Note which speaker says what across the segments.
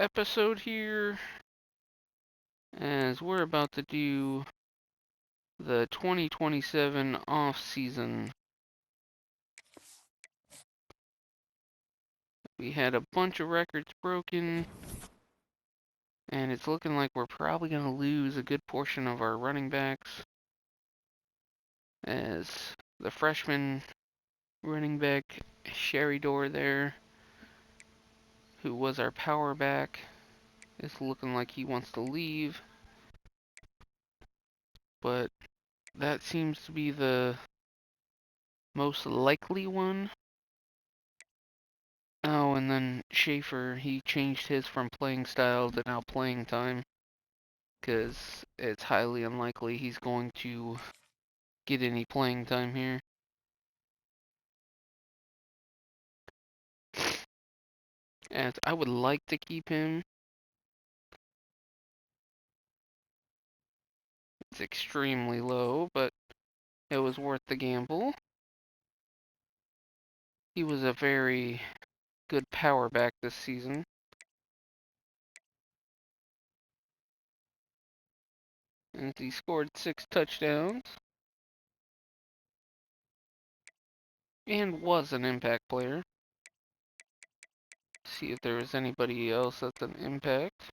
Speaker 1: episode here, as we're about to do the 2027 off-season. We had a bunch of records broken, and it's looking like we're probably going to lose a good portion of our running backs, as the freshman running back Sherry Door there, who was our power back, is looking like he wants to leave. But that seems to be the most likely one. Oh, and then Schaefer, he changed his from playing style to now playing time, because it's highly unlikely he's going to get any playing time here. As I would like to keep him. It's extremely low, but it was worth the gamble. He was a very good power back this season. And he scored 6 touchdowns and was an impact player. See if there is anybody else that's an impact.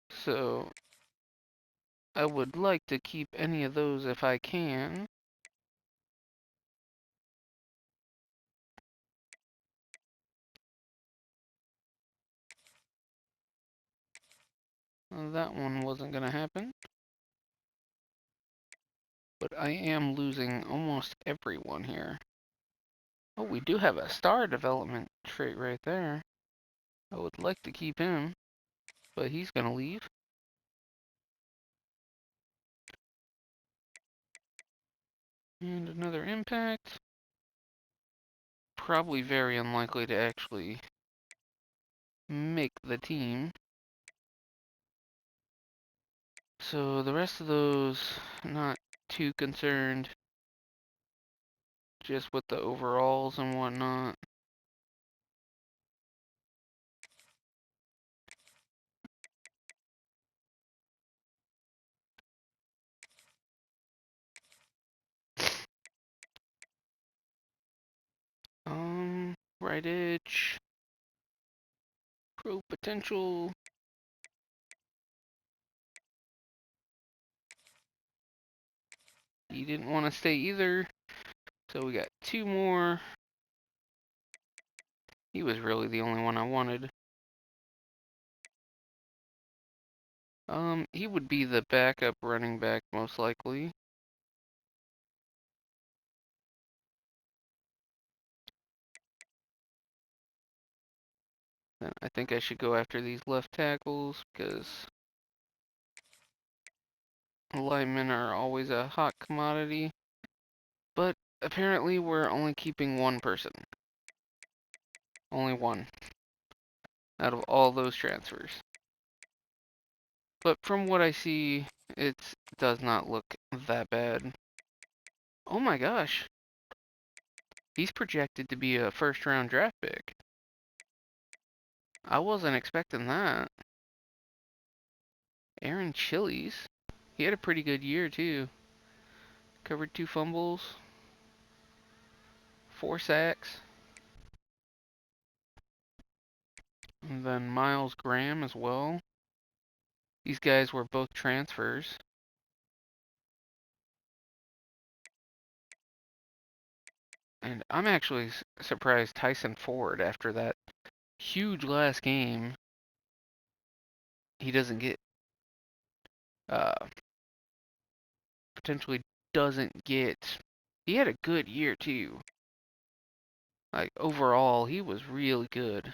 Speaker 1: So I would like to keep any of those if I can. That one wasn't going to happen. But I am losing almost everyone here. Oh, we do have a star development trait right there. I would like to keep him, but he's going to leave. And another impact. Probably very unlikely to actually make the team. So the rest of those, not too concerned. Just with the overalls and whatnot. Right edge. Pro potential. He didn't want to stay either. So we got 2 more. He was really the only one I wanted. He would be the backup running back most likely. Then I think I should go after these left tackles because linemen are always a hot commodity. But apparently we're only keeping one person. Only one out of all those transfers. But from what I see, it does not look that bad. Oh my gosh. He's projected to be a first-round draft pick. I wasn't expecting that. Aaron Chili's. He had a pretty good year, too. Covered 2 fumbles. 4 sacks. And then Miles Graham as well. These guys were both transfers. And I'm actually surprised Tyson Ford, after that huge last game, he doesn't get, potentially doesn't get, he had a good year too. Like, overall, he was really good.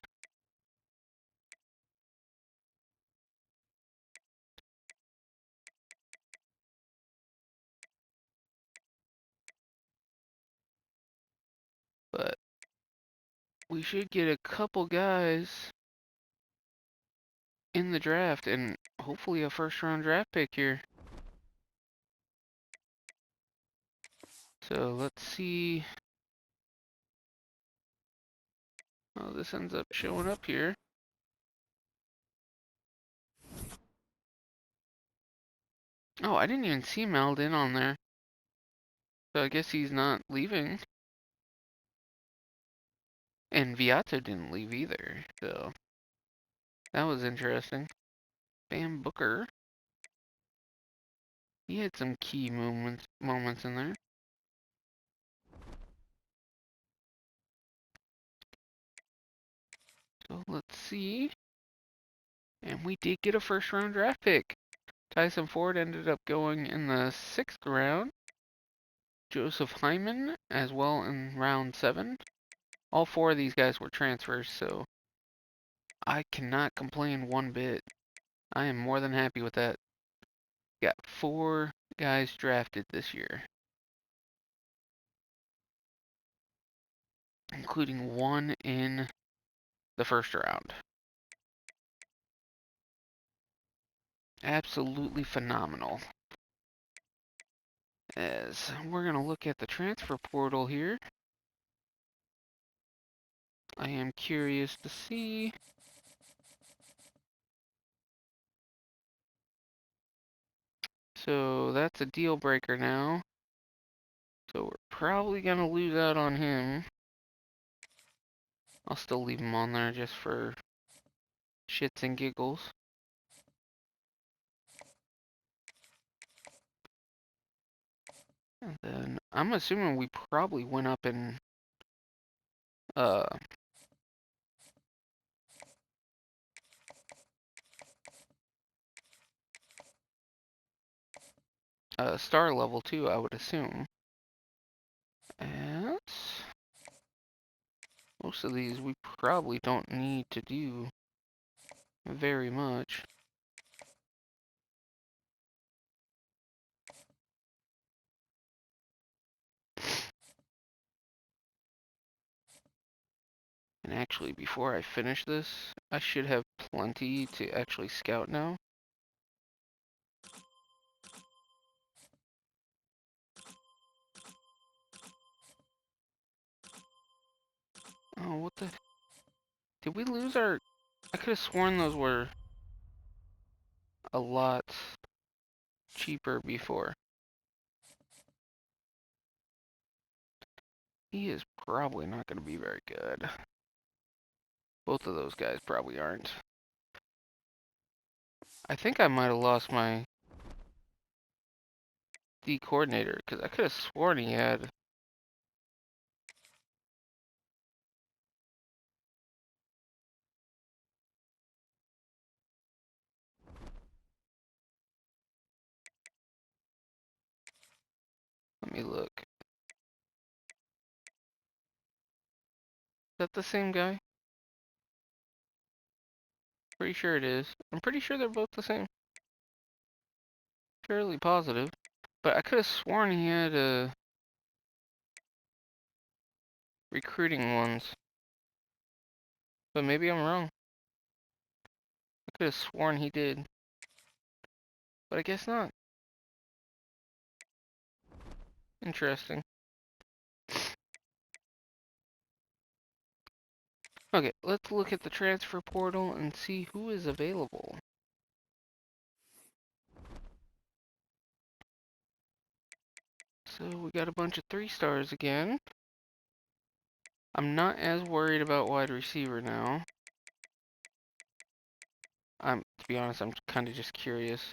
Speaker 1: But we should get a couple guys in the draft and hopefully a first-round draft pick here. So let's see how this ends up showing up here. Oh, I didn't even see Maldin on there. So I guess he's not leaving. And Viato didn't leave either. So that was interesting. Bam Booker. He had some key moments in there. So let's see. And we did get a first round draft pick. Tyson Ford ended up going in the 6th round. Joseph Hyman as well in round 7. All 4 of these guys were transfers, so I cannot complain one bit. I am more than happy with that. Got 4 guys drafted this year, including 1 in the 1st round. Absolutely phenomenal. As we're going to look at the transfer portal here, I am curious to see. So that's a deal breaker now. So we're probably going to lose out on him. I'll still leave him on there just for shits and giggles. And then I'm assuming we probably went up in uh star level too, I would assume. And most of these we probably don't need to do very much. And actually, before I finish this, I should have plenty to actually scout now. Oh, what the? Did we lose our... I could have sworn those were a lot cheaper before. He is probably not going to be very good. Both of those guys probably aren't. I think I might have lost my D coordinator, because I could have sworn he had... Let me look. Is that the same guy? Pretty sure it is. I'm pretty sure they're both the same. Fairly positive. But I could have sworn he had recruiting ones. But maybe I'm wrong. I could have sworn he did. But I guess not. Interesting. Okay, let's look at the transfer portal and see who is available. So we got a bunch of 3 stars again. I'm not as worried about wide receiver now. To be honest, I'm kind of just curious.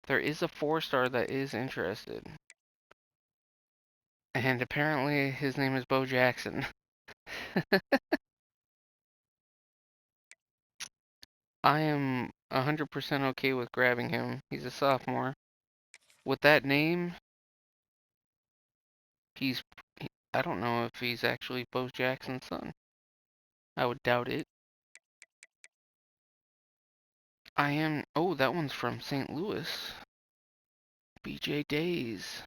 Speaker 1: There is a 4-star that is interested. And apparently his name is Bo Jackson. I am 100% okay with grabbing him. He's a sophomore. With that name, he's... I don't know if he's actually Bo Jackson's son. I would doubt it. I am... Oh, that one's from St. Louis. BJ Days.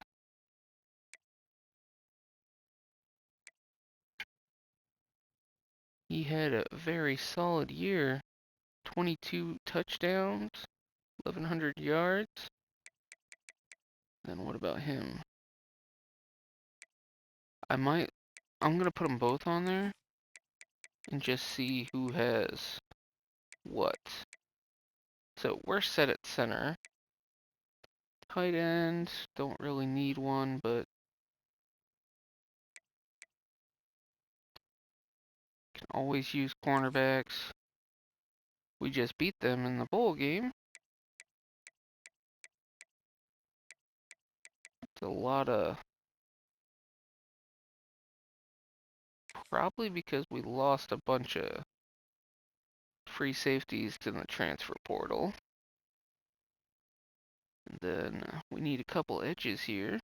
Speaker 1: He had a very solid year. 22 touchdowns, 1,100 yards. Then what about him? I'm gonna put them both on there and just see who has what. So we're set at center. Tight end, don't really need one, but can always use cornerbacks. We just beat them in the bowl game. It's a lot of... Probably because we lost a bunch of free safeties to the transfer portal. And then we need a couple edges here,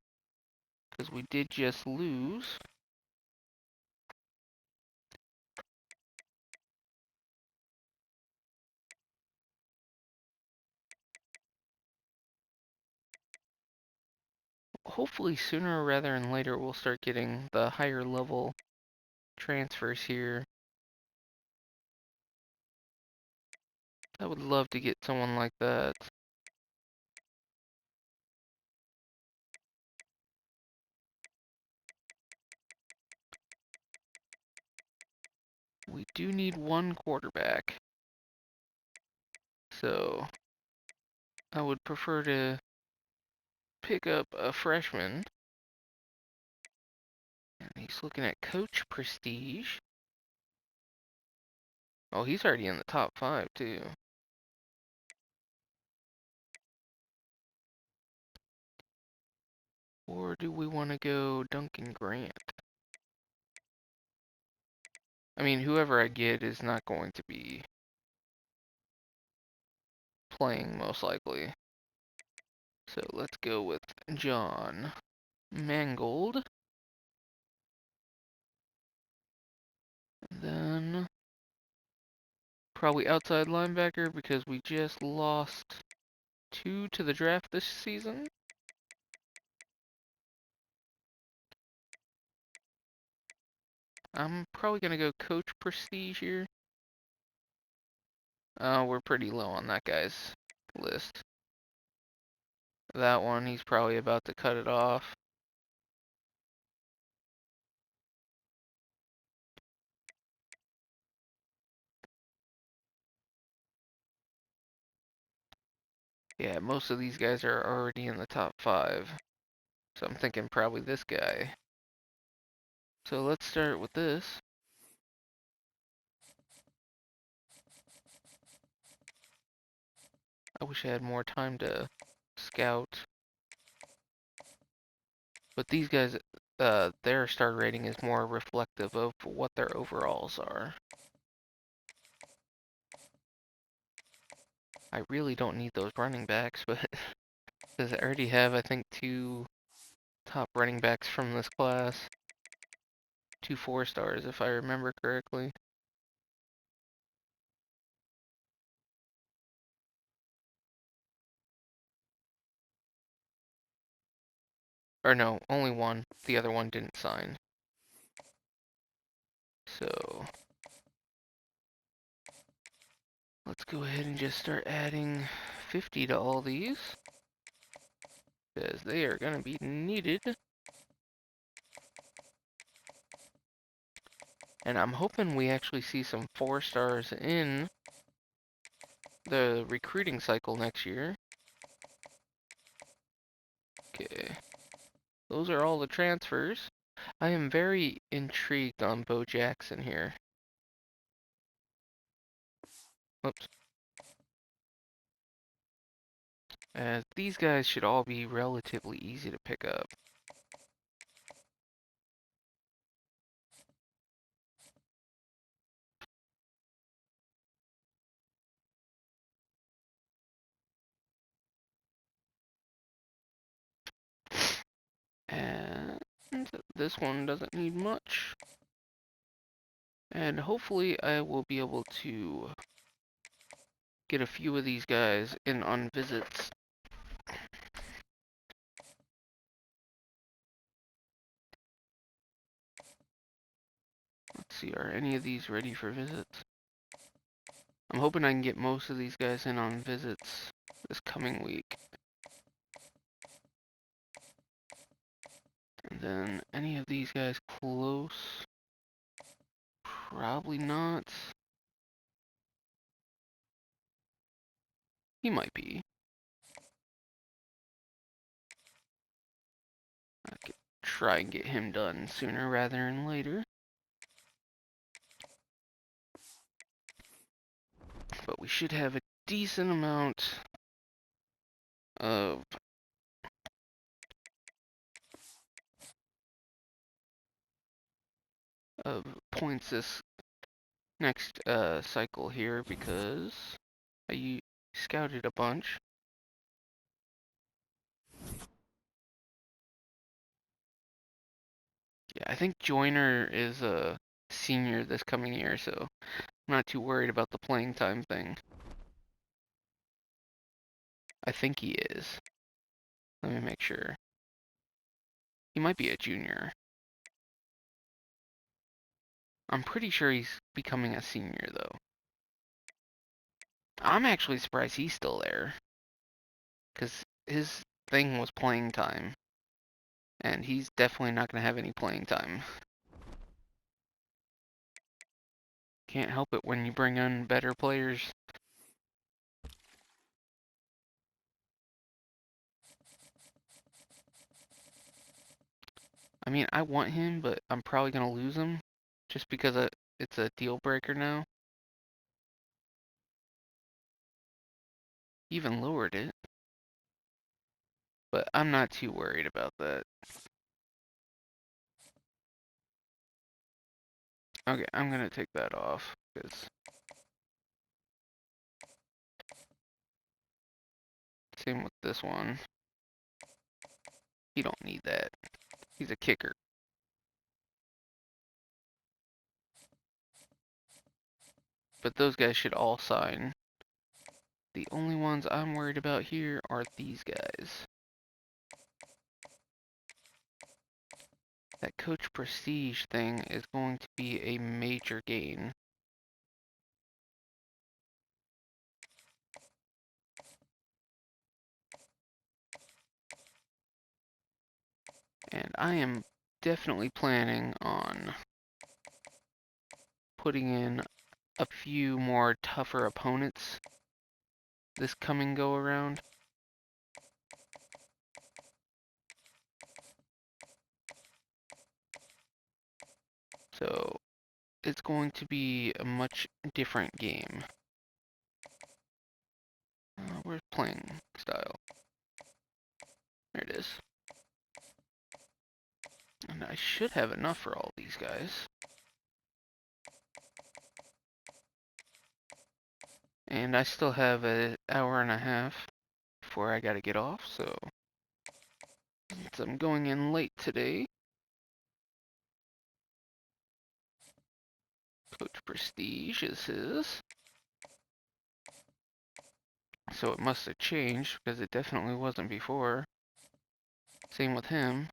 Speaker 1: because we did just lose. Hopefully sooner rather than later we'll start getting the higher level transfers here. I would love to get someone like that. We do need one quarterback. So I would prefer to pick up a freshman. And he's looking at coach prestige. Oh, he's already in the top 5 too. Or do we want to go Duncan Grant? I mean, whoever I get is not going to be playing, most likely. So let's go with John Mangold. Then probably outside linebacker because we just lost 2 to the draft this season. I'm probably going to go coach prestige here. We're pretty low on that guy's list. That one, he's probably about to cut it off. Yeah, most of these guys are already in the top 5. So I'm thinking probably this guy. So let's start with this. I wish I had more time to scout. But these guys, their star rating is more reflective of what their overalls are. I really don't need those running backs, but because I already have, I think, 2 top running backs from this class. 2 4-stars, if I remember correctly. Or no, only one. The other one didn't sign. So let's go ahead and just start adding 50 to all these, because they are going to be needed. And I'm hoping we actually see some 4-stars in the recruiting cycle next year. Okay. Those are all the transfers. I am very intrigued on Bo Jackson here. Oops. As these guys should all be relatively easy to pick up. And this one doesn't need much. And hopefully I will be able to get a few of these guys in on visits. Let's see, are any of these ready for visits? I'm hoping I can get most of these guys in on visits this coming week. And then any of these guys close? Probably not. He might be. try and get him done sooner rather than later. But we should have a decent amount of points this next cycle here because I scouted a bunch. Yeah, I think Joyner is a senior this coming year, so I'm not too worried about the playing time thing. I think he is. Let me make sure. He might be a junior. I'm pretty sure he's becoming a senior, though. I'm actually surprised he's still there, because his thing was playing time, and he's definitely not going to have any playing time. Can't help it when you bring in better players. I mean, I want him, but I'm probably going to lose him, just because it's a deal breaker now. Even lowered it. But I'm not too worried about that. Okay, I'm gonna take that off, because same with this one. He don't need that. He's a kicker. But those guys should all sign. The only ones I'm worried about here are these guys. That coach prestige thing is going to be a major gain. And I am definitely planning on putting in a few more tougher opponents this coming go around. So it's going to be a much different game. Where's playing style? There it is. And I should have enough for all these guys. And I still have an hour and a half before I gotta get off, so since I'm going in late today, Coach Prestige is his. So it must have changed, because it definitely wasn't before. Same with him.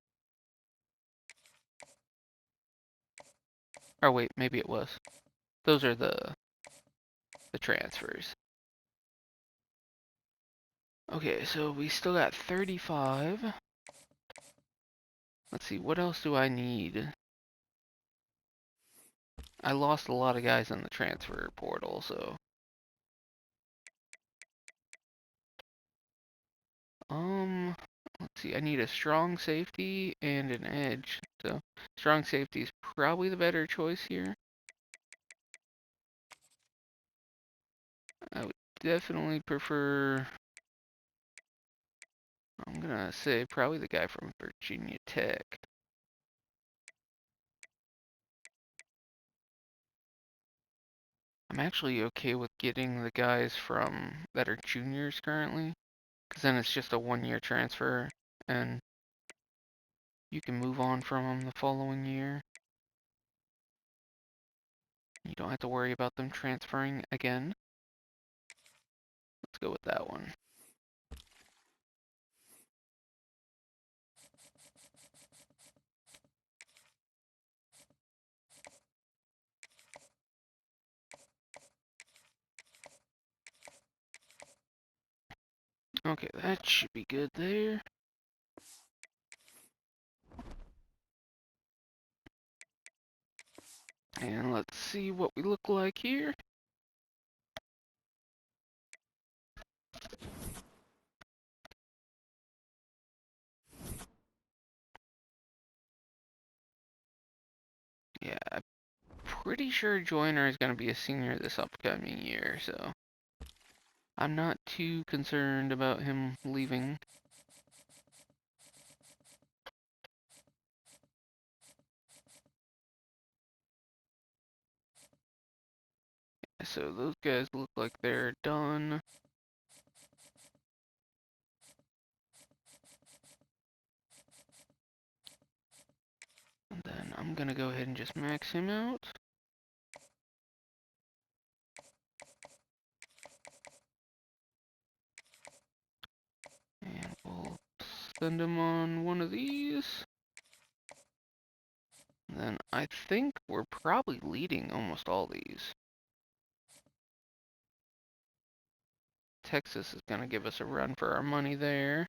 Speaker 1: Or wait, maybe it was. Those are the transfers. Okay, so we still got 35. Let's see, what else do I need? I lost a lot of guys in the transfer portal, so. Let's see, I need a strong safety and an edge. So, strong safety is probably the better choice here. I would definitely prefer, I'm gonna say probably the guy from Virginia Tech. I'm actually okay with getting the guys from that are juniors currently, because then it's just a 1-year transfer, and you can move on from them the following year. You don't have to worry about them transferring again. Let's go with that one. Okay, that should be good there. And let's see what we look like here. Yeah, I'm pretty sure Joyner is going to be a senior this upcoming year, so I'm not too concerned about him leaving. So those guys look like they're done. And then I'm gonna go ahead and just max him out. And we'll send him on one of these. And then I think we're probably leading almost all these. Texas is gonna give us a run for our money there.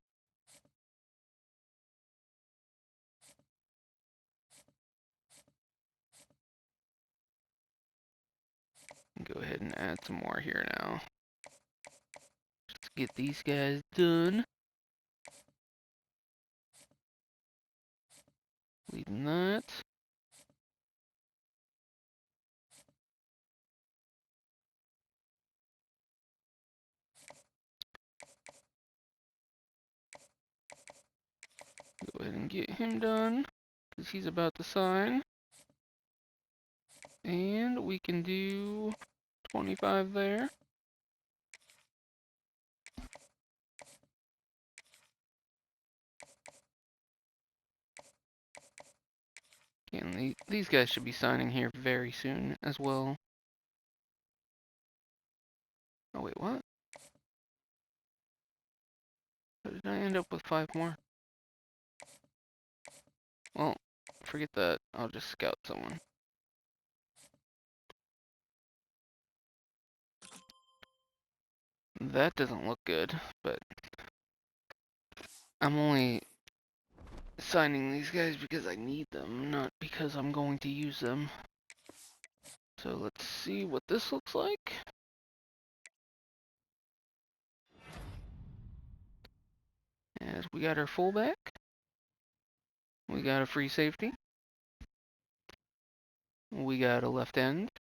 Speaker 1: Go ahead and add some more here now. Let's get these guys done. Leading that. Go ahead and get him done, because he's about to sign. And we can do 25 there. And these guys should be signing here very soon as well. Oh wait, what? How did I end up with 5 more? Well, forget that. I'll just scout someone. That doesn't look good, but I'm only signing these guys because I need them, not because I'm going to use them. So let's see what this looks like. As we got our fullback. We got a free safety. We got a left end.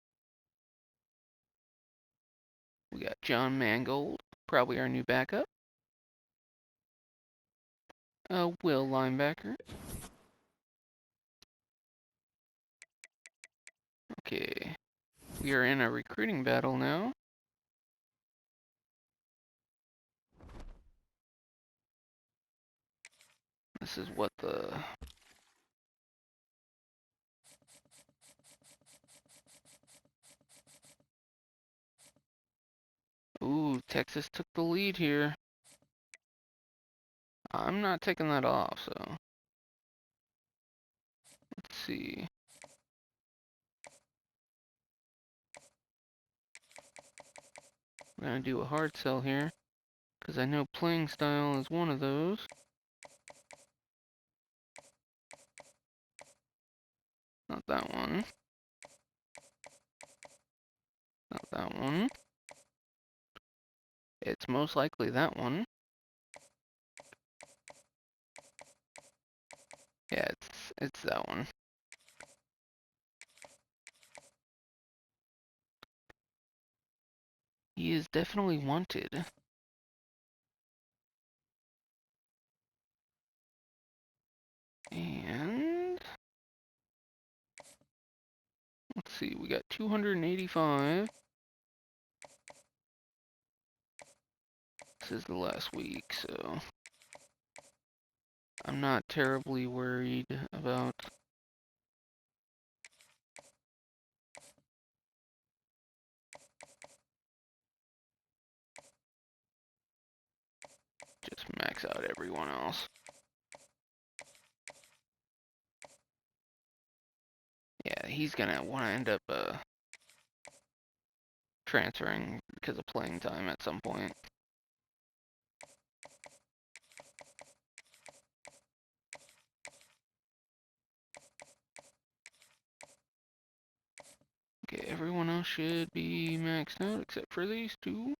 Speaker 1: We got John Mangold, probably our new backup. Will linebacker. Okay. We are in a recruiting battle now. This is what the... Ooh, Texas took the lead here. I'm not taking that off, so... Let's see. We're gonna do a hard sell here, because I know playing style is one of those. Not that one. Not that one. It's most likely that one. Yeah, it's that one. He is definitely wanted. And let's see, we got 285. This is the last week, so I'm not terribly worried about just max out everyone else. Yeah, he's gonna want to end up transferring because of playing time at some point. Okay, everyone else should be maxed out except for these two.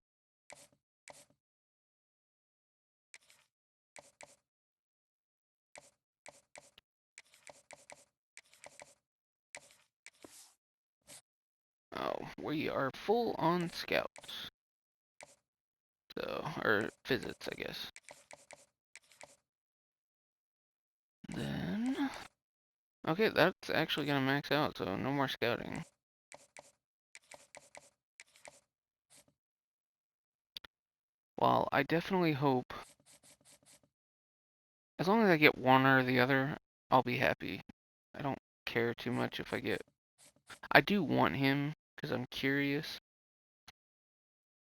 Speaker 1: now we are full on scouts. So, or visits, I guess. Then, okay, that's actually gonna max out, so no more scouting. While I definitely hope, as long as I get one or the other, I'll be happy. I don't care too much if I get. I do want him because I'm curious,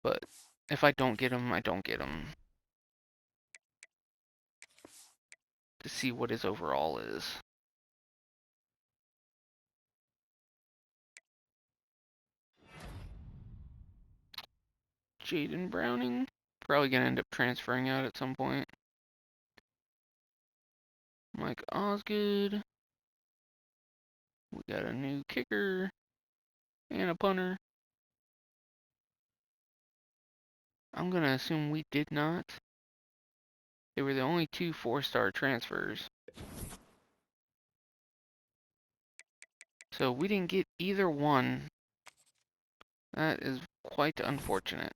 Speaker 1: but if I don't get him, I don't get him. To see what his overall is. Jaden Browning, probably gonna end up transferring out at some point. Mike Osgood. We got a new kicker and a punter. I'm gonna assume we did not. They were the only two 4-star transfers. So we didn't get either one. That is quite unfortunate.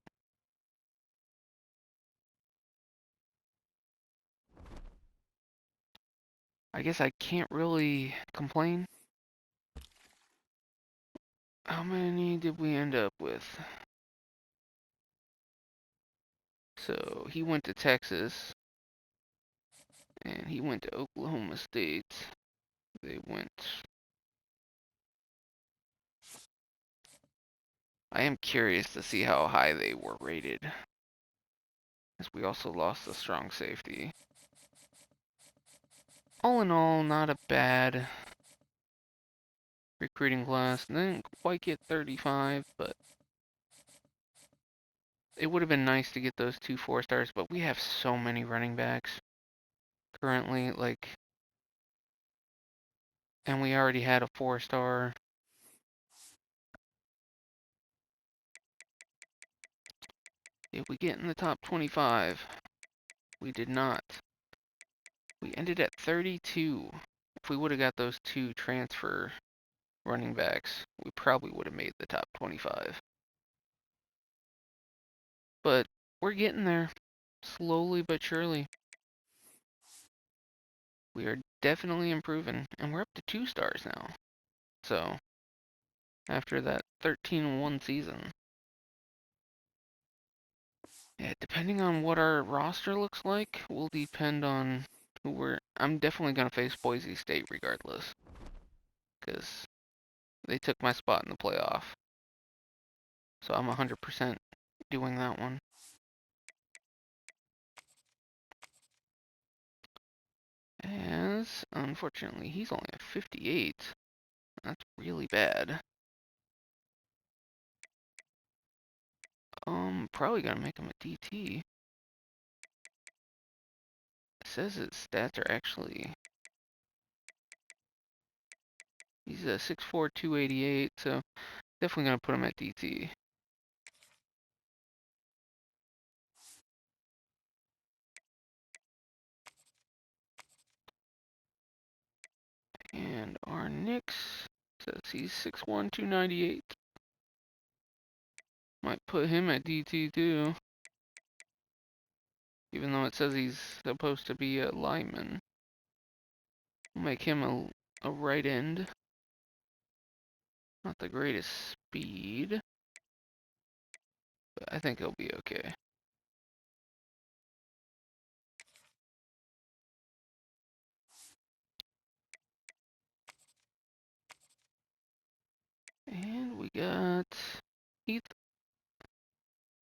Speaker 1: I guess I can't really complain. How many did we end up with? So he went to Texas. And he went to Oklahoma State. They went. I am curious to see how high they were rated. As we also lost a strong safety. All in all, not a bad recruiting class. Didn't quite get 35, but it would have been nice to get those two 4-stars, but we have so many running backs currently, like, and we already had a 4-star. Did we get in the top 25? We did not. We ended at 32. If we would have got those two transfer running backs, we probably would have made the top 25. But we're getting there, slowly but surely. We are definitely improving, and we're up to 2 stars now. So, after that 13-1 season. Yeah, depending on what our roster looks like, will depend on who we're. I'm definitely going to face Boise State regardless, because they took my spot in the playoff. So I'm 100% doing that one. As, unfortunately, he's only at 58. That's really bad. Probably gonna make him a DT. It says his stats are actually. He's a 6'4", 288, so definitely gonna put him at DT. And our Knicks says he's 6'1", 298. Might put him at DT too. Even though it says he's supposed to be a lineman. We'll make him a right end. Not the greatest speed, but I think he'll be okay. And we got Heath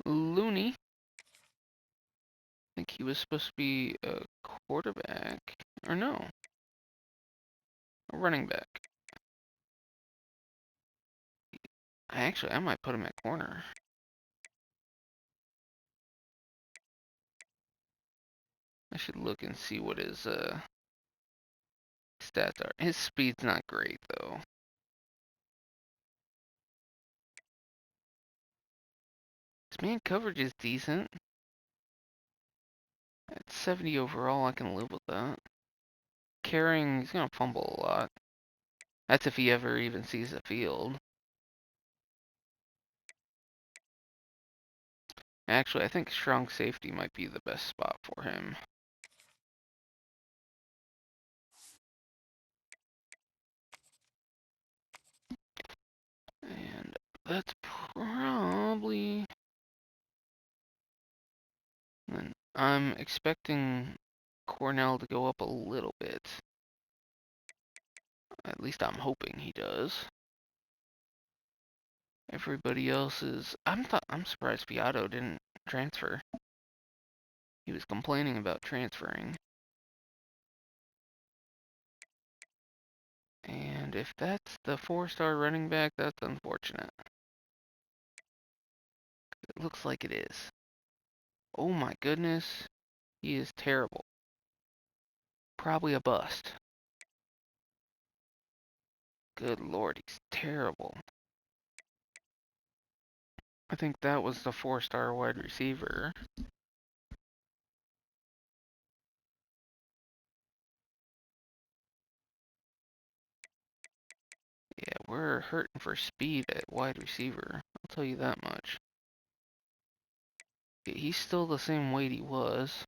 Speaker 1: Looney. I think he was supposed to be a quarterback. Or no, a running back. I might put him at corner. I should look and see what his stats are. His speed's not great though. His man coverage is decent. At 70 overall, I can live with that. Carrying, he's gonna fumble a lot. That's if he ever even sees the field. Actually, I think strong safety might be the best spot for him. And that's probably... And I'm expecting Cornell to go up a little bit. At least I'm hoping he does. Everybody else is... I'm surprised Fiato didn't transfer. He was complaining about transferring. And if that's the 4-star running back, that's unfortunate. It looks like it is. Oh my goodness. He is terrible. Probably a bust. Good lord, he's terrible. I think that was the 4-star wide receiver. Yeah, we're hurting for speed at wide receiver. I'll tell you that much. Yeah, he's still the same weight he was.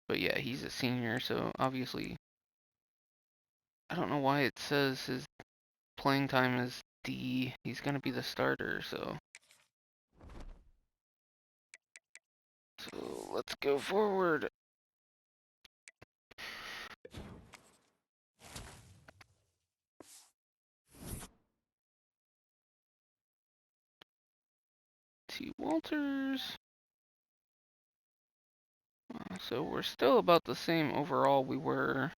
Speaker 1: But yeah, he's a senior, so obviously... I don't know why it says his playing time is D. He's gonna be the starter, so... So let's go forward. T. Walters. So we're still about the same overall we were.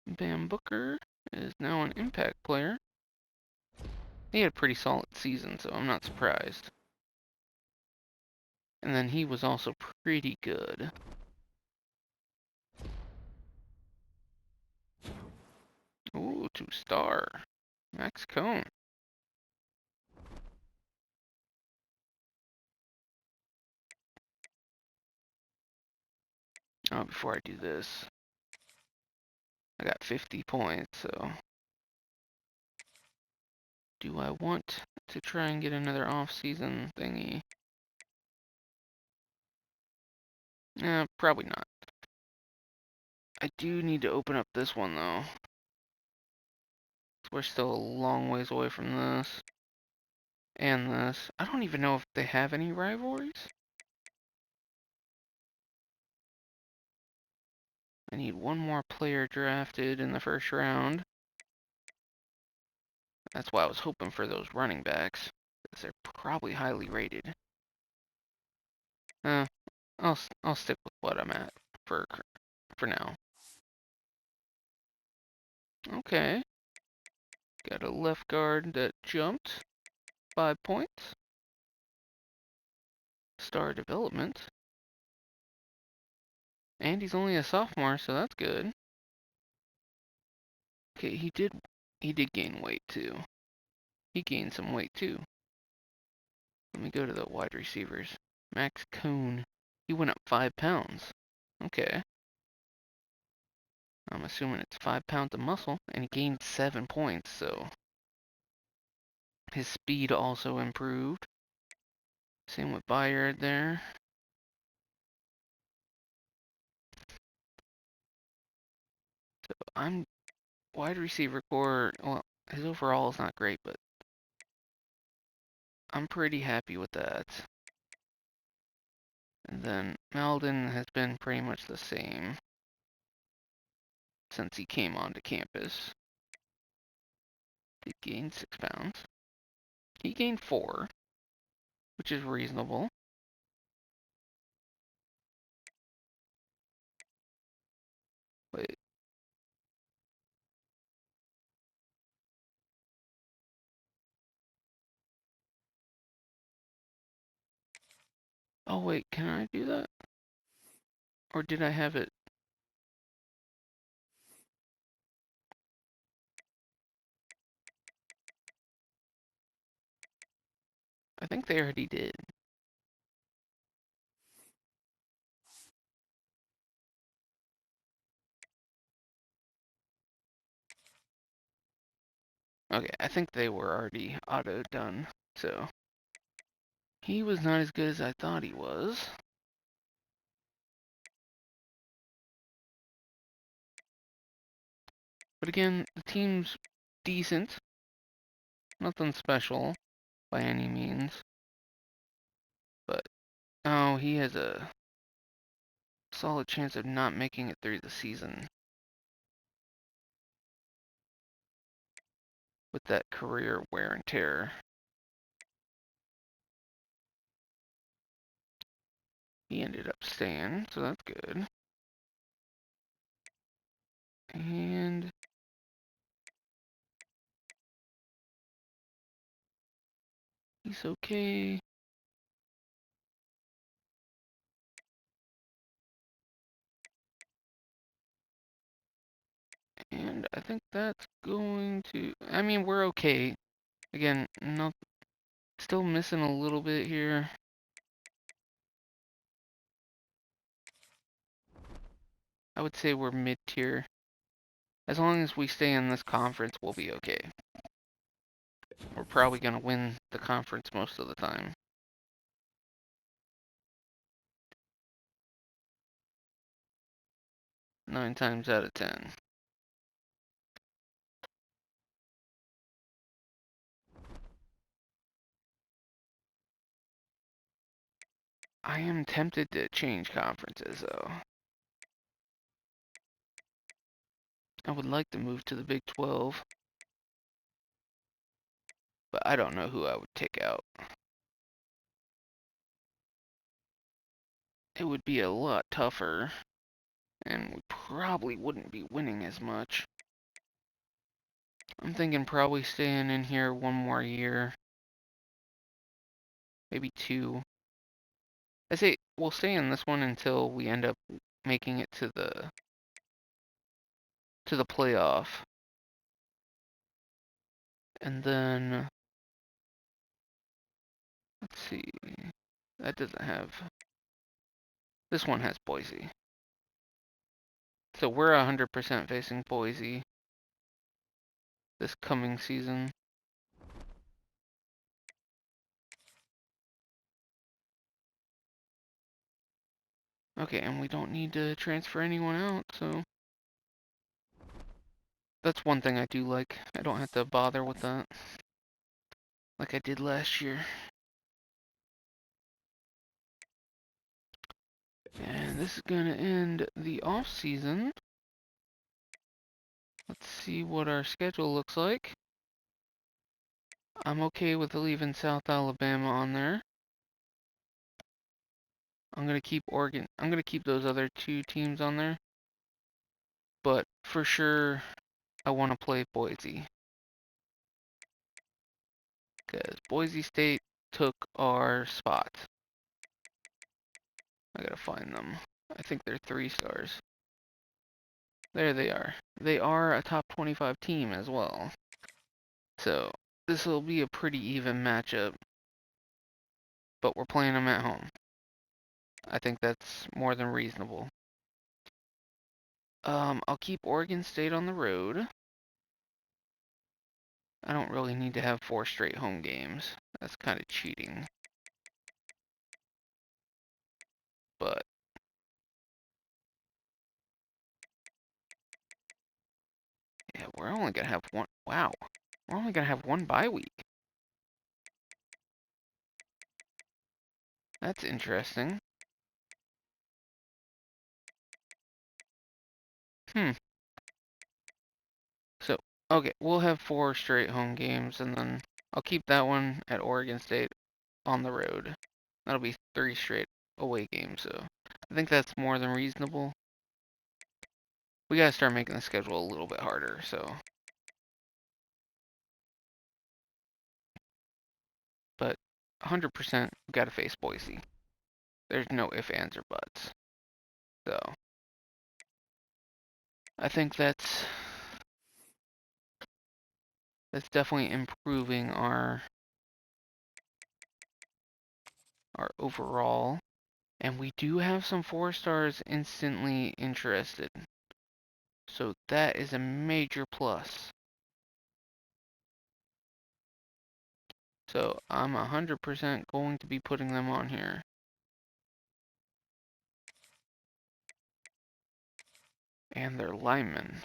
Speaker 1: Bam Booker is now an impact player. He had a pretty solid season, so I'm not surprised. And then he was also pretty good. Ooh, 2-star. Max Cone. Oh, before I do this, I got 50 points, so... Do I want to try and get another off-season thingy? Probably not. I do need to open up this one, though. We're still a long ways away from this. And this. I don't even know if they have any rivalries. I need one more player drafted in the first round. That's why I was hoping for those running backs, because they're probably highly rated. Uh, I'll stick with what I'm at for now. Okay, got a left guard that jumped 5 points. Star development, and he's only a sophomore, so that's good. Okay, he did gain weight too. He gained some weight too. Let me go to the wide receivers. Max Coon, he went up 5 pounds. Okay. I'm assuming it's 5 pounds of muscle, and he gained 7 points, so his speed also improved. Same with Bayard there. So I'm wide receiver core. Well, his overall is not great, but I'm pretty happy with that. And then Malden has been pretty much the same since he came onto campus. He gained 6 pounds. He gained 4, which is reasonable. Wait. Oh wait, can I do that? Or did I have it? I think they already did. Okay, I think they were already auto done, so he was not as good as I thought he was. But again, the team's decent. Nothing special by any means. But, oh, he has a solid chance of not making it through the season with that career wear and tear. He ended up staying, so that's good. And he's okay. And I think that's going to, I mean, we're okay. Again, no, still missing a little bit here. I would say we're mid-tier. As long as we stay in this conference, we'll be okay. We're probably going to win the conference most of the time. 9 times out of 10. I am tempted to change conferences, though. I would like to move to the Big 12, but I don't know who I would take out. It would be a lot tougher, and we probably wouldn't be winning as much. I'm thinking probably staying in here one more year, maybe 2. I say we'll stay in this one until we end up making it to the playoff. And then let's see. That doesn't have, this one has Boise. So we're 100% facing Boise this coming season. Okay, and we don't need to transfer anyone out, so that's one thing I do like. I don't have to bother with that like I did last year. And this is gonna end the off season. Let's see what our schedule looks like. I'm okay with leaving South Alabama on there. I'm gonna keep Oregon. I'm gonna keep those other 2 teams on there. But for sure, I want to play Boise. Because Boise State took our spot. I gotta find them. I think they're 3 stars. There they are. They are a top 25 team as well. So this will be a pretty even matchup. But we're playing them at home. I think that's more than reasonable. I'll keep Oregon State on the road. I don't really need to have 4 straight home games. That's kind of cheating. But yeah, we're only gonna have one. Wow, we're only gonna have one bye week. That's interesting. Hmm. So, okay, we'll have 4 straight home games, and then I'll keep that one at Oregon State on the road. That'll be 3 straight away games, so I think that's more than reasonable. We gotta start making the schedule a little bit harder, so. But 100% we gotta face Boise. There's no ifs, ands, or buts. So, I think that's definitely improving our overall. And we do have some 4 stars instantly interested. So that is a major plus. So I'm 100% going to be putting them on here. And their linemen.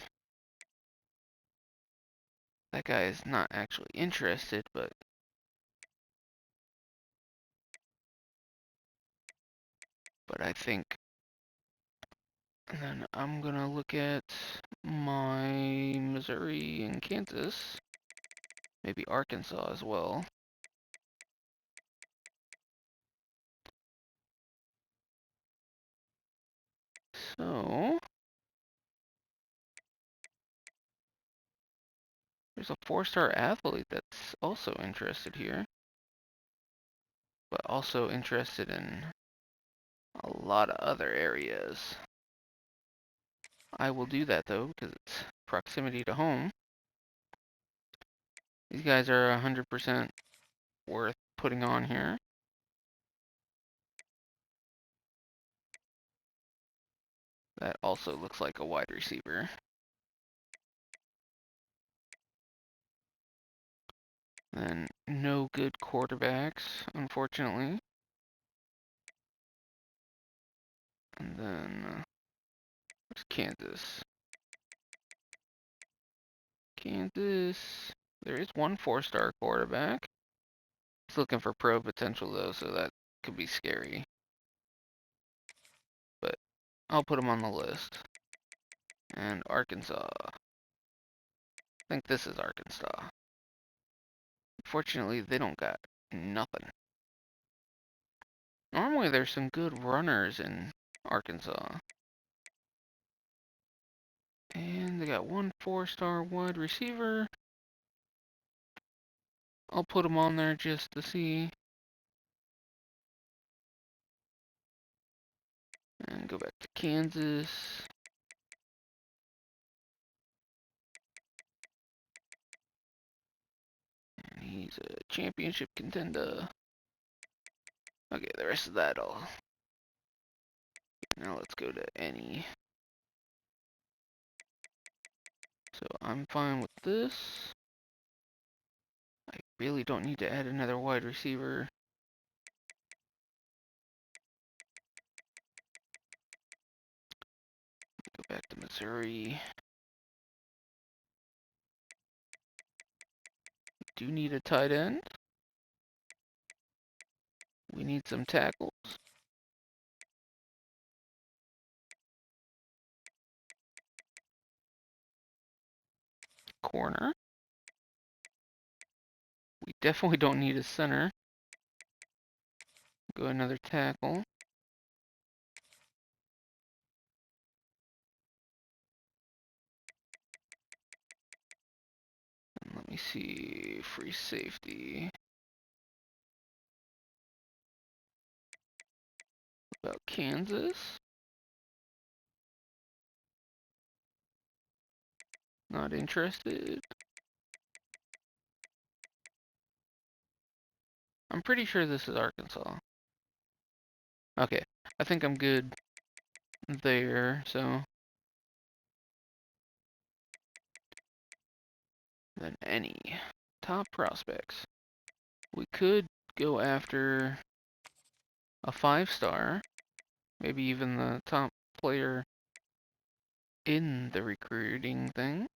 Speaker 1: That guy is not actually interested, but I think. And then I'm gonna look at my Missouri and Kansas, maybe Arkansas as well. So there's a 4-star athlete that's also interested here, but also interested in a lot of other areas. I will do that though, because it's proximity to home. These guys are 100% worth putting on here. That also looks like a wide receiver. And no good quarterbacks, unfortunately. And then, where's Kansas? Kansas, there is one 4-star quarterback. He's looking for pro potential though, so that could be scary. But I'll put him on the list. And Arkansas. I think this is Arkansas. Unfortunately, they don't got nothing. Normally, there's some good runners in Arkansas. And they got one 4-star wide receiver. I'll put him on there just to see. And go back to Kansas. And he's a championship contender. Okay, the rest of that all. Now let's go to any. So I'm fine with this. I really don't need to add another wide receiver. Go back to Missouri. Do need a tight end. We need some tackles. Corner. We definitely don't need a center. Go another tackle. And let me see. Free safety. About Kansas. Not interested. I'm pretty sure this is Arkansas. Okay, I think I'm good there, so. Then any top prospects. We could go after a 5-star, maybe even the top player in the recruiting thing.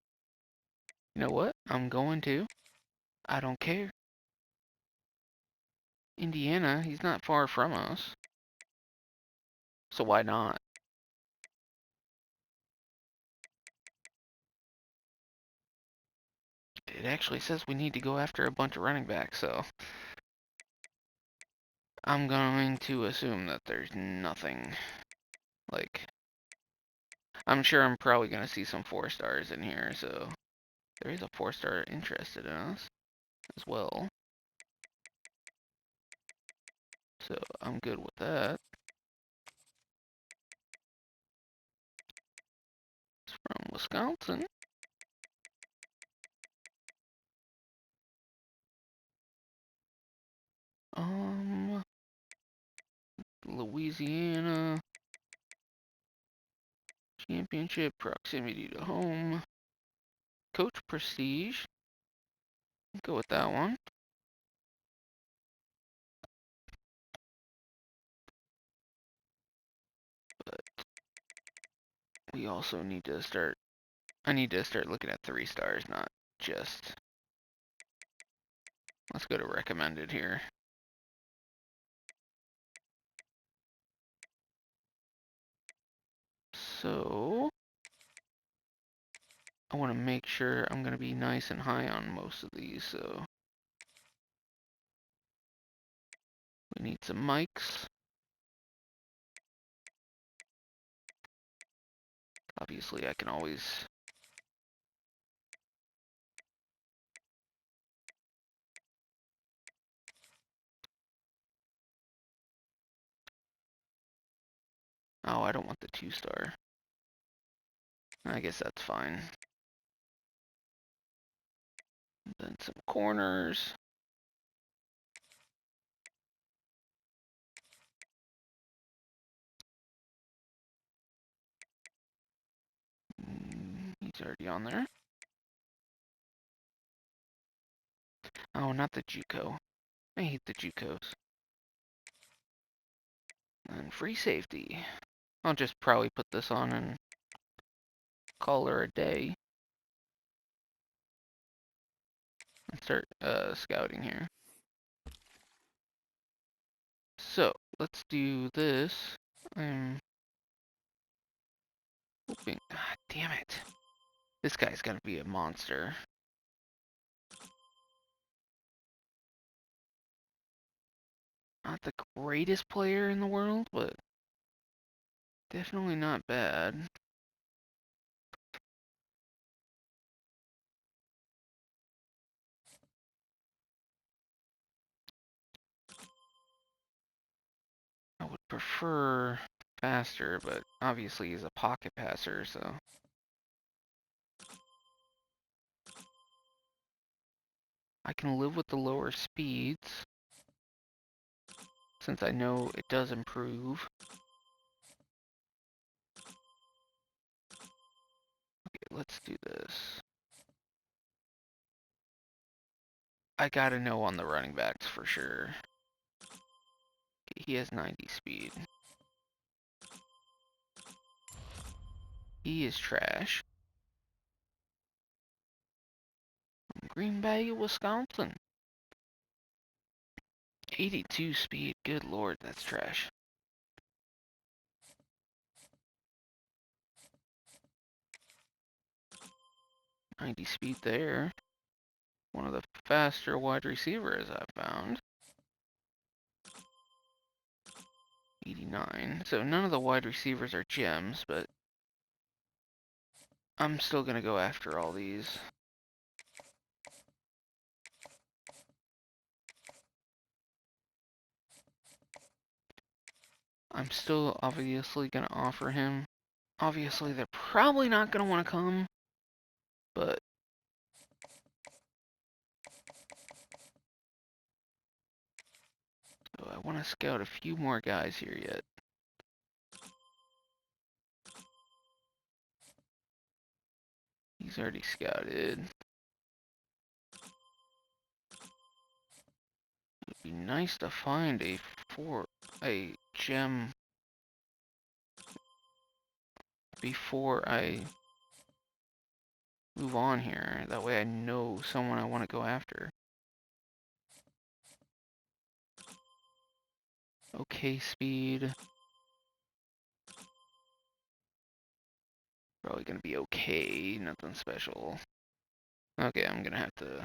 Speaker 1: You know what? I'm going to. I don't care. Indiana, he's not far from us. So why not? It actually says we need to go after a bunch of running backs, so I'm going to assume that there's nothing. Like, I'm sure I'm probably going to see some 4-stars in here, so there is a 4-star interested in us as well. So I'm good with that. It's from Wisconsin. Louisiana. Championship, proximity to home. Coach prestige. Go with that one. we also need to start, I need to start looking at 3 stars, not just, let's go to recommended here. So, I want to make sure I'm going to be nice and high on most of these, so we need some mics. Obviously, I can always... Oh, I don't want the 2-star. I guess that's fine. Then some corners. He's already on there. Oh, not the JUCO. I hate the JUCOs. And free safety. I'll just probably put this on and call her a day. And start scouting here. So, let's do this. I'm hoping... Ah, damn it. This guy's gonna be a monster. Not the greatest player in the world, but definitely not bad. I would prefer faster, but obviously he's a pocket passer, so... I can live with the lower speeds, since I know it does improve. Okay, let's do this. I gotta know on the running backs for sure. Okay, he has 90 speed. He is trash. From Green Bay, Wisconsin. 82 speed. Good lord, that's trash. 90 speed there. One of the faster wide receivers I've found. 89. So none of the wide receivers are gems, but I'm still gonna go after all these. I'm still obviously gonna offer him. Obviously, they're probably not gonna want to come, but so I want to scout a few more guys here yet. He's already scouted. It'd be nice to find a gem before I move on here. That way I know someone I want to go after. Okay, speed. Probably gonna be okay, nothing special. Okay, I'm gonna have to...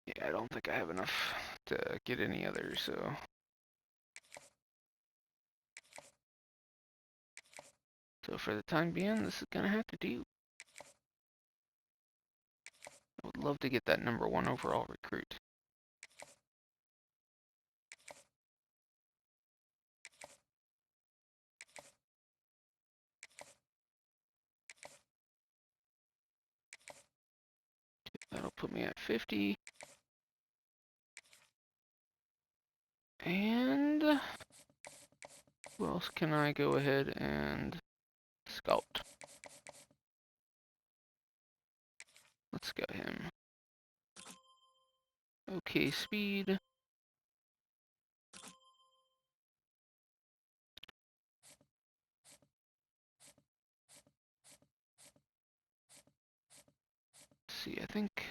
Speaker 1: Yeah, I don't think I have enough to get any others, so... So for the time being, this is gonna have to do. I would love to get that #1 overall recruit. That'll put me at 50. And who else can I go ahead and scout? Let's scout him. Okay, speed. Let's see, I think.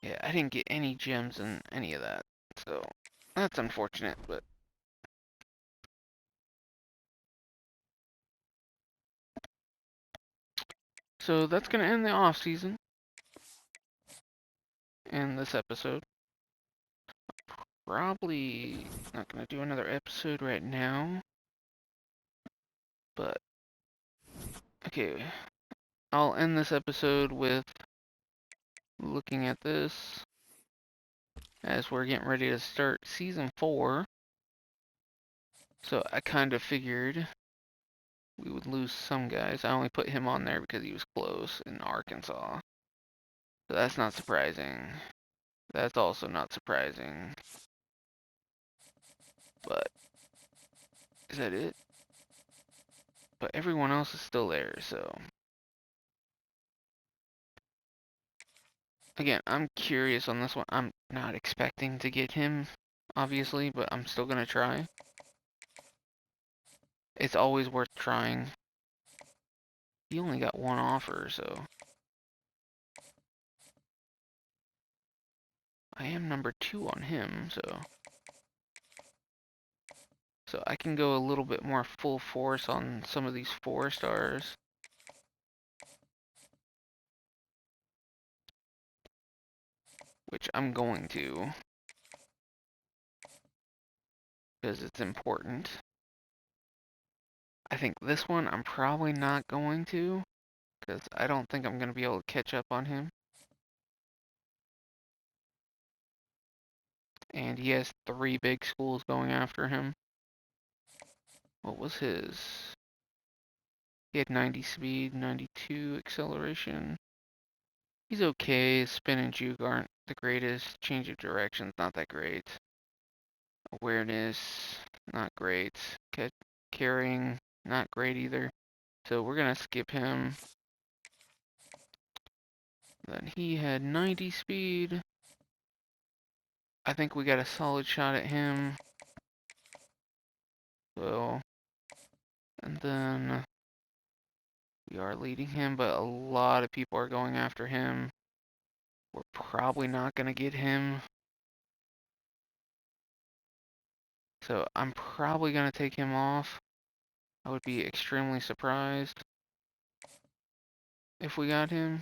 Speaker 1: Yeah, I didn't get any gems in any of that. So that's unfortunate, but so that's gonna end the off season in this episode. Probably not gonna do another episode right now, but okay, I'll end this episode with looking at this as we're getting ready to start season 4. So I kind of figured we would lose some guys. I only put him on there because he was close in Arkansas. So that's not surprising. That's also not surprising. But is that it? But everyone else is still there, so again, I'm curious on this one. I'm not expecting to get him, obviously, but I'm still gonna try. It's always worth trying. He only got one offer, so I am number 2 on him, so I can go a little bit more full force on some of these 4 stars. Which I'm going to, because it's important. I think this one I'm probably not going to, because I don't think I'm going to be able to catch up on him. And he has 3 big schools going after him. What was his? He had 90 speed, 92 acceleration. He's okay. His spin and juke aren't the greatest. Change of direction's not that great. Awareness, not great. Carrying, not great either. So we're going to skip him. Then he had 90 speed. I think we got a solid shot at him. So, and then we are leading him, but a lot of people are going after him. We're probably not going to get him. So I'm probably going to take him off. I would be extremely surprised if we got him.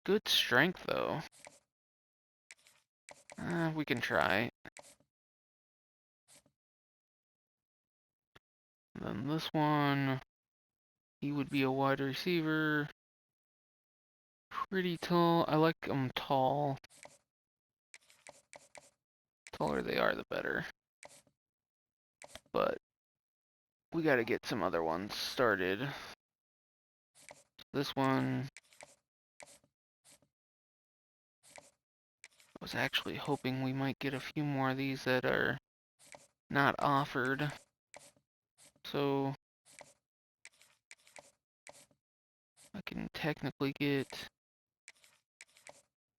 Speaker 1: Good strength though. We can try. And then this one, he would be a wide receiver. Pretty tall. I like him tall. Taller they are, the better. But we got to get some other ones started. This one, I was actually hoping we might get a few more of these that are not offered. So I can technically get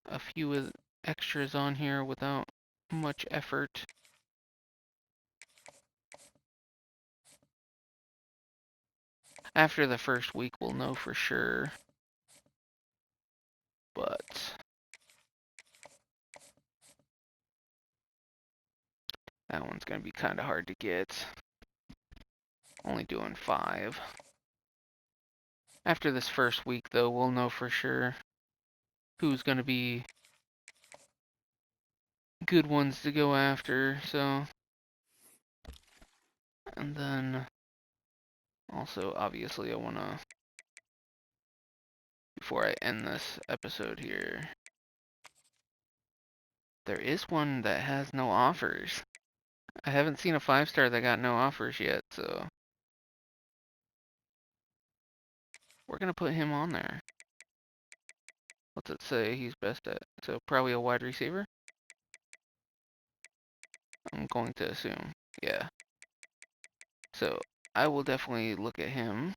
Speaker 1: a few of extras on here without much effort. After the first week, we'll know for sure. But that one's going to be kind of hard to get. Only doing 5. After this first week, though, we'll know for sure who's going to be good ones to go after. So, and then also, obviously, I want to, before I end this episode here, there is one that has no offers. I haven't seen a 5-star that got no offers yet, so we're going to put him on there. What's it say he's best at? So probably a wide receiver? I'm going to assume. Yeah. So I will definitely look at him.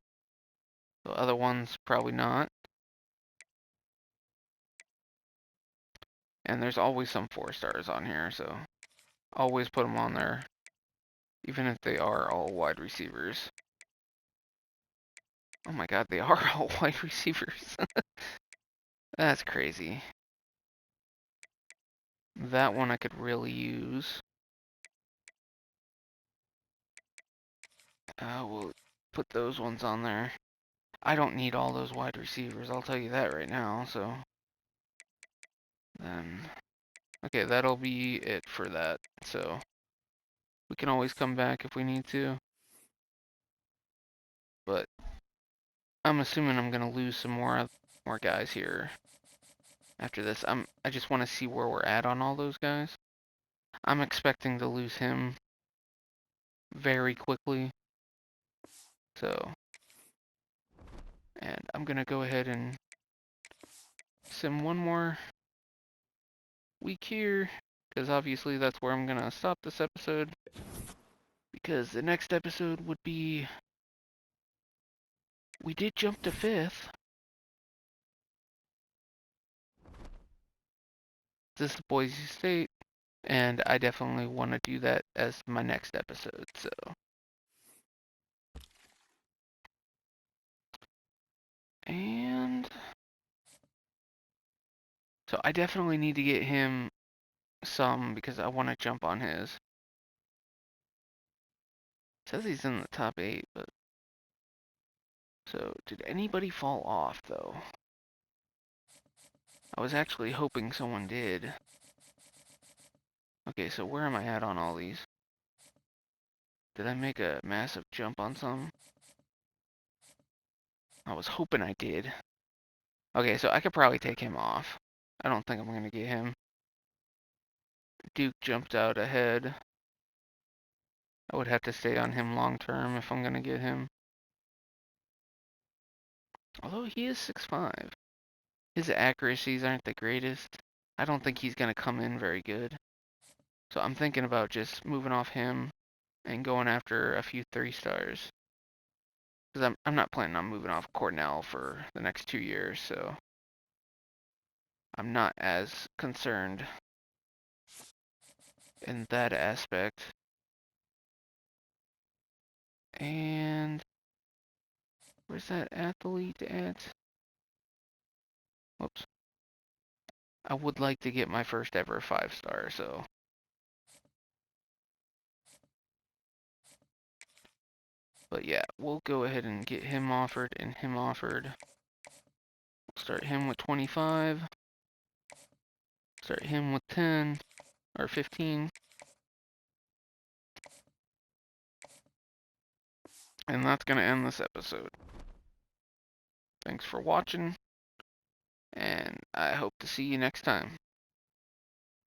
Speaker 1: The other ones, probably not. And there's always some 4-stars on here, so always put them on there, even if they are all wide receivers. Oh my god, they are all wide receivers. That's crazy. That one I could really use. We'll put those ones on there. I don't need all those wide receivers, I'll tell you that right now, so. Then, okay, that'll be it for that, so. We can always come back if we need to. But I'm assuming I'm gonna lose some more guys here after this. I just want to see where we're at on all those guys. I'm expecting to lose him very quickly. So, and I'm gonna go ahead and sim one more week here, because obviously that's where I'm gonna stop this episode. Because the next episode would be, we did jump to 5th. This is Boise State, and I definitely want to do that as my next episode. And so I definitely need to get him some because I want to jump on his. It says he's in the top 8, but so did anybody fall off though? I was actually hoping someone did. Okay, so where am I at on all these? Did I make a massive jump on some? I was hoping I did. Okay, so I could probably take him off. I don't think I'm going to get him. Duke jumped out ahead. I would have to stay on him long term if I'm going to get him. Although he is 6'5". His accuracies aren't the greatest. I don't think he's going to come in very good. So I'm thinking about just moving off him and going after a few 3-stars. Because I'm not planning on moving off Cornell for the next 2 years, so I'm not as concerned in that aspect. And where's that athlete at? Whoops. I would like to get my first ever 5-star, so. But yeah, we'll go ahead and get him offered and him offered. We'll start him with 25. Start him with 10 or 15. And that's going to end this episode. Thanks for watching, and I hope to see you next time.